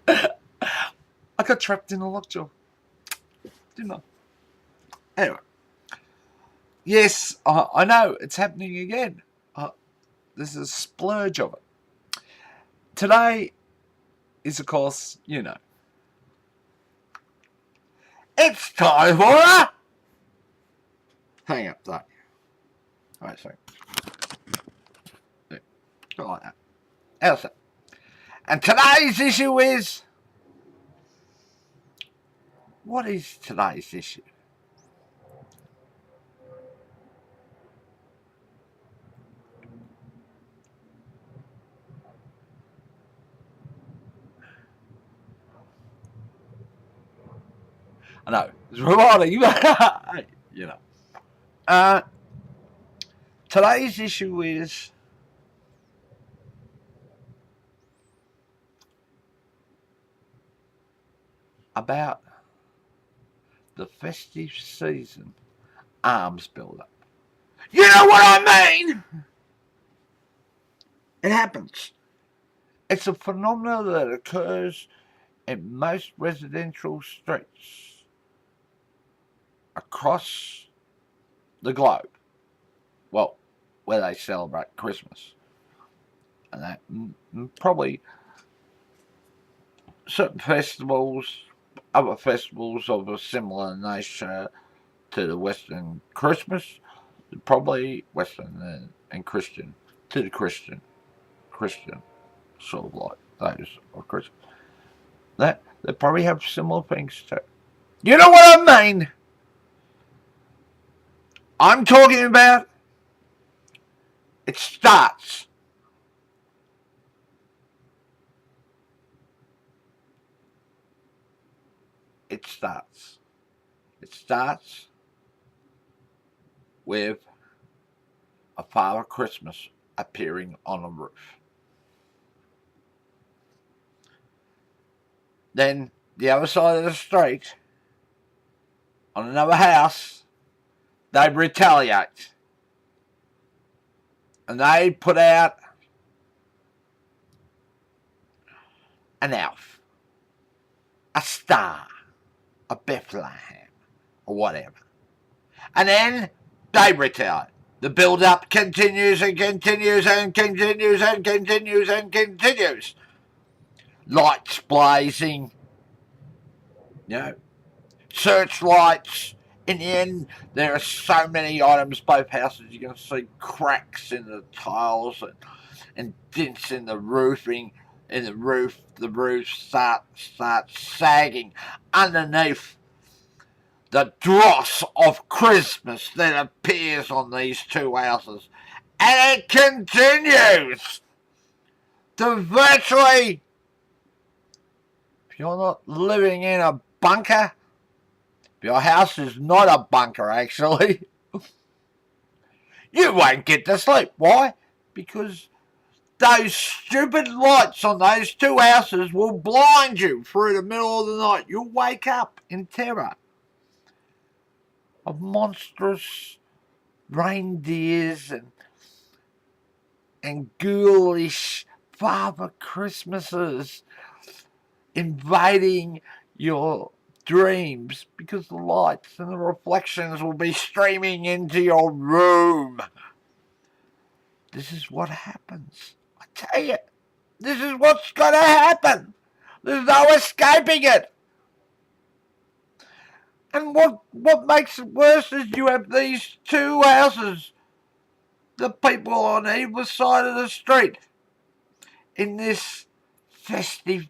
I got trapped in a lockjaw, didn't I? Anyway, yes, I know it's happening again. There's a splurge of it. Today is, of course, it's time for a hang up day. Wait a second. Go like that. How's that? And today's issue is... What is today's issue? I know, it's reminding you. Today's issue is about the festive season arms build-up. You know what I mean? It happens. It's a phenomenon that occurs in most residential streets across the globe. Well, where they celebrate Christmas. And that probably certain festivals, other festivals of a similar nature to the Western Christmas, probably Western and Christian, to the Christian sort of like those of Christmas. That they probably have similar things too. You know what I mean? I'm talking about it starts. It starts. It starts with a Father Christmas appearing on a roof. Then the other side of the street, on another house, they retaliate. And they put out an elf, a star, a Bethlehem, or whatever. And then they retaliate. The build-up continues and continues and continues and continues and continues. Lights blazing, searchlights. In the end, there are so many items, both houses, you can see cracks in the tiles and dents in the roofing. In the roof starts sagging underneath the dross of Christmas that appears on these two houses. And it continues to virtually, if you're not living in a bunker, if your house is not a bunker actually, you won't get to sleep. Why? Because those stupid lights on those two houses will blind you through the middle of the night. You'll wake up in terror of monstrous reindeers and ghoulish Father Christmases invading your dreams because the lights and the reflections will be streaming into your room. This is what happens. I tell you, this is what's going to happen. There's no escaping it. And what makes it worse is you have these two houses, the people on either side of the street, in this festive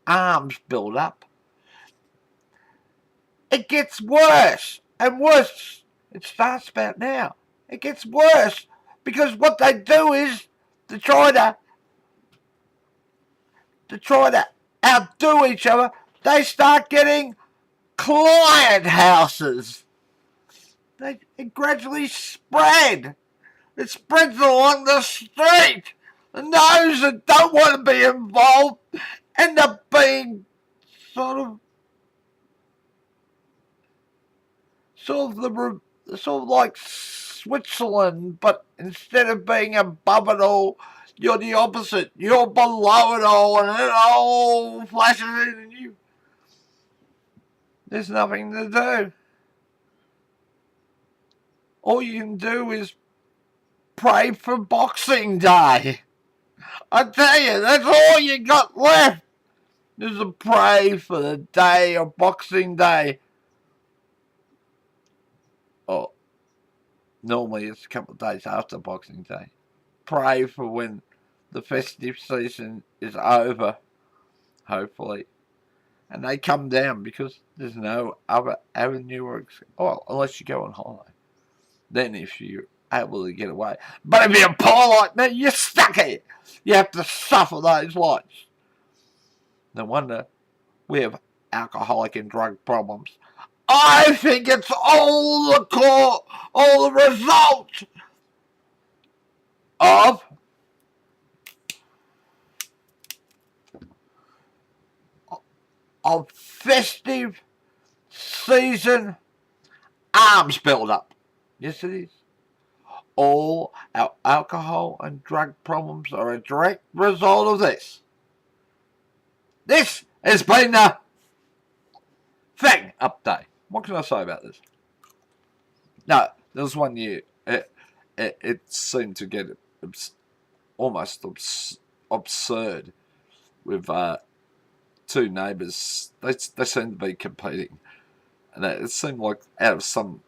arms build-up. It gets worse and worse. It starts about now. It gets worse because what they do is to try to outdo each other, they start getting client houses. It gradually spread. It spreads along the street. And those that don't want to be involved end up being sort of like Switzerland, but instead of being above it all, You're the opposite. You're below it all, and it all flashes in, and there's nothing to do. All you can do is pray for Boxing Day. I tell you, that's all you got left. Is to pray for the day of Boxing Day. Oh, normally it's a couple of days after Boxing Day. Pray for when the festive season is over, hopefully. And they come down because there's no other avenue unless you go on holiday. Then if you're able to get away. But if you're poor like me, you're stuck here. You have to suffer those lights. No wonder we have alcoholic and drug problems. I think it's all the result of festive season arms build up. Yes, it is. All our alcohol and drug problems are a direct result of this. This has been the Fang update. What can I say about this? No, there was one year. It seemed to get almost absurd with two neighbours. They seemed to be competing, and it seemed like out of some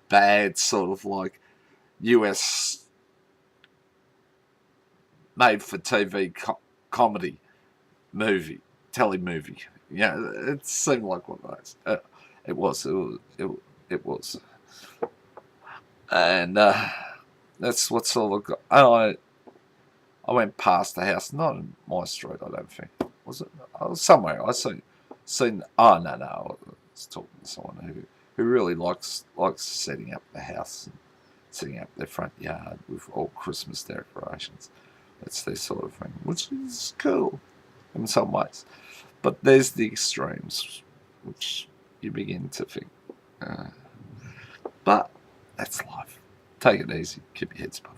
bad sort of like US made for TV comedy movie, telemovie. Yeah, it seemed like one of those. It was, and that's what sort of got. And I went past the house, not in my street, I don't think. Was it? I was somewhere. I seen. Oh no, I was talking to someone who really likes setting up the house and setting up their front yard with all Christmas decorations. That's their sort of thing, which is cool in some ways. But there's the extremes, which you begin to think. But that's life. Take it easy. Keep your heads up.